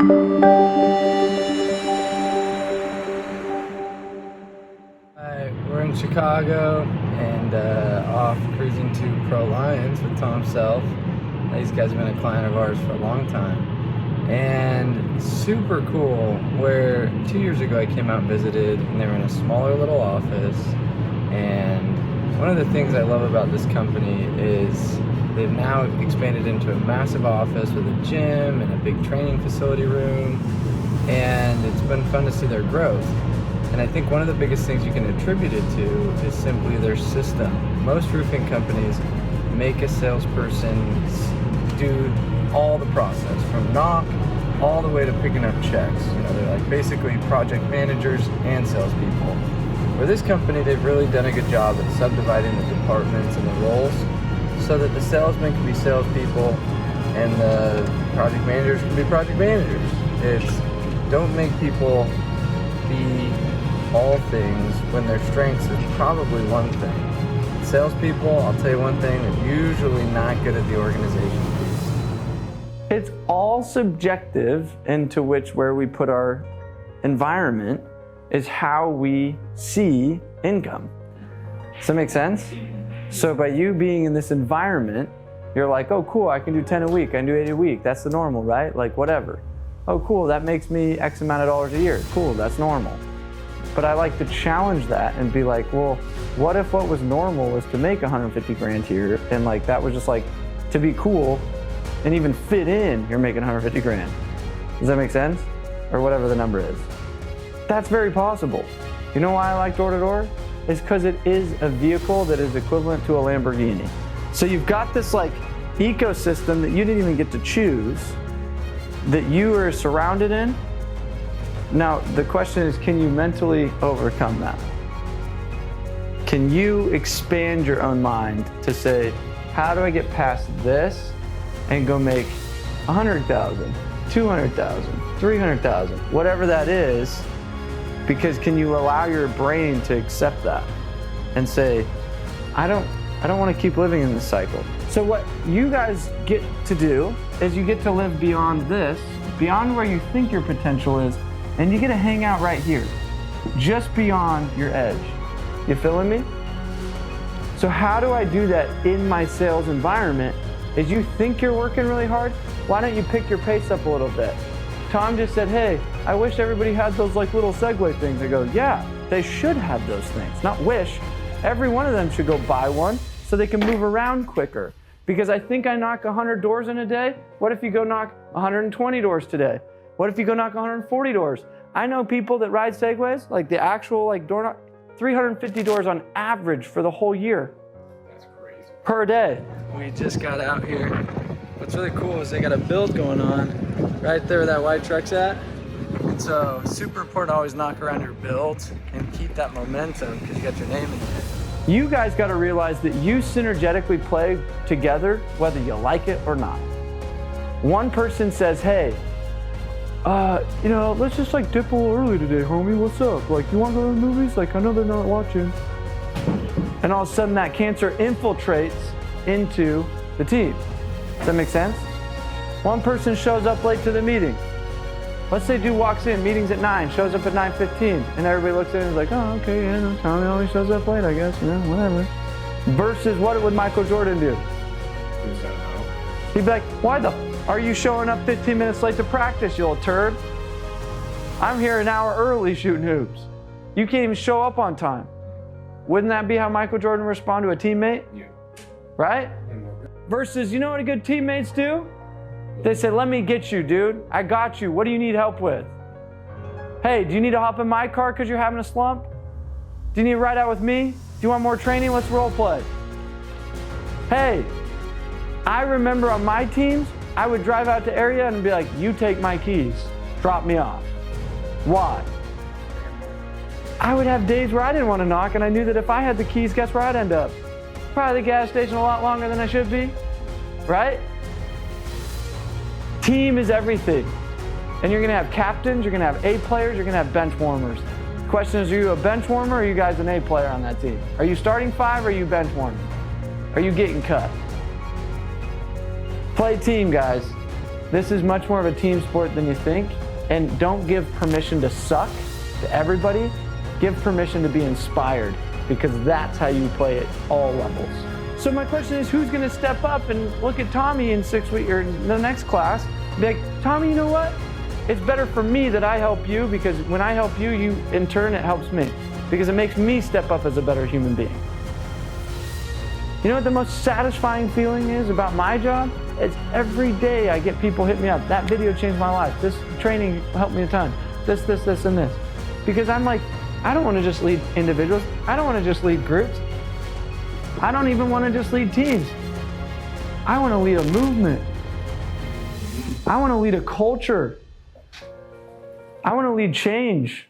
Hi, we're in Chicago and off cruising to Pro Lions with Tom Self. These guys have been a client of ours for a long time. And super cool, where 2 years ago I came out and visited, and they were in a smaller little office. And one of the things I love about this company is they've now expanded into a massive office with a gym and a big training facility room. And it's been fun to see their growth. And I think one of the biggest things you can attribute it to is simply their system. Most roofing companies make a salesperson do all the process, from knock all the way to picking up checks. You know, they're like basically project managers and salespeople. For this company, they've really done a good job at subdividing the departments and the roles so that the salesmen can be salespeople and the project managers can be project managers. It's don't make people be all things when their strengths is probably one thing. Salespeople, I'll tell you one thing, are usually not good at the organization piece. It's all subjective into where we put our environment is how we see income. Does that make sense? So by you being in this environment, you're like, oh cool, I can do 10 a week, I can do 8 a week. That's the normal, right? Like whatever. Oh cool, that makes me X amount of dollars a year. Cool, that's normal. But I like to challenge that and be like, well, what if what was normal was to make 150 grand here and like that was just like to be cool and even fit in, you're making 150 grand. Does that make sense? Or whatever the number is. That's very possible. You know why I like door to door? It's because it is a vehicle that is equivalent to a Lamborghini. So you've got this like ecosystem that you didn't even get to choose, that you are surrounded in. Now, the question is, can you mentally overcome that? Can you expand your own mind to say, how do I get past this and go make 100,000, 200,000, 300,000, whatever that is, because can you allow your brain to accept that and say, I don't want to keep living in this cycle. So what you guys get to do is you get to live beyond this, beyond where you think your potential is, and you get to hang out right here, just beyond your edge. You feeling me? So how do I do that in my sales environment? Is you think you're working really hard? Why don't you pick your pace up a little bit? Tom just said, hey, I wish everybody had those like little Segway things. I go, yeah, they should have those things. Not wish. Every one of them should go buy one so they can move around quicker. Because I think I knock 100 doors in a day. What if you go knock 120 doors today? What if you go knock 140 doors? I know people that ride Segways, like the actual like door knock, 350 doors on average for the whole year. That's crazy. Per day. We just got out here. What's really cool is they got a build going on right there where that white truck's at. And so super important to always knock around your builds and keep that momentum because you got your name in there. You guys got to realize that you synergetically play together whether you like it or not. One person says, hey, let's just like dip a little early today, homie. What's up? Like, you want to go to the movies? Like, I know they're not watching. And all of a sudden that cancer infiltrates into the team. Does that make sense? One person shows up late to the meeting. Let's say dude walks in, meeting's at 9, shows up at 9:15, and everybody looks at him and is like, oh, okay, yeah, no, Tommy always shows up late, I guess, whatever. Versus what would Michael Jordan do? He'd be like, why the are you showing up 15 minutes late to practice, you little turd? I'm here an hour early shooting hoops. You can't even show up on time. Wouldn't that be how Michael Jordan would respond to a teammate? Yeah. Right? Versus, you know what good teammates do? They say, let me get you, dude. I got you. What do you need help with? Hey, do you need to hop in my car because you're having a slump? Do you need to ride out with me? Do you want more training? Let's role play. Hey, I remember on my teams, I would drive out to area and be like, you take my keys, drop me off. Why? I would have days where I didn't want to knock, and I knew that if I had the keys, guess where I'd end up? Probably the gas station a lot longer than I should be, right? Team is everything. And you're gonna have captains, you're gonna have A players, you're gonna have bench warmers. The question is, are you a bench warmer or are you guys an A player on that team? Are you starting 5 or are you bench warming? Are you getting cut? Play team, guys. This is much more of a team sport than you think. And don't give permission to suck to everybody. Give permission to be inspired, because that's how you play at all levels. So my question is, who's gonna step up and look at Tommy in 6 weeks or the next class, be like, Tommy, you know what? It's better for me that I help you, because when I help you, in turn, it helps me, because it makes me step up as a better human being. You know what the most satisfying feeling is about my job? It's every day I get people hit me up. That video changed my life. This training helped me a ton. This, and this. Because I'm like, I don't want to just lead individuals. I don't want to just lead groups. I don't even want to just lead teams. I want to lead a movement. I want to lead a culture. I want to lead change.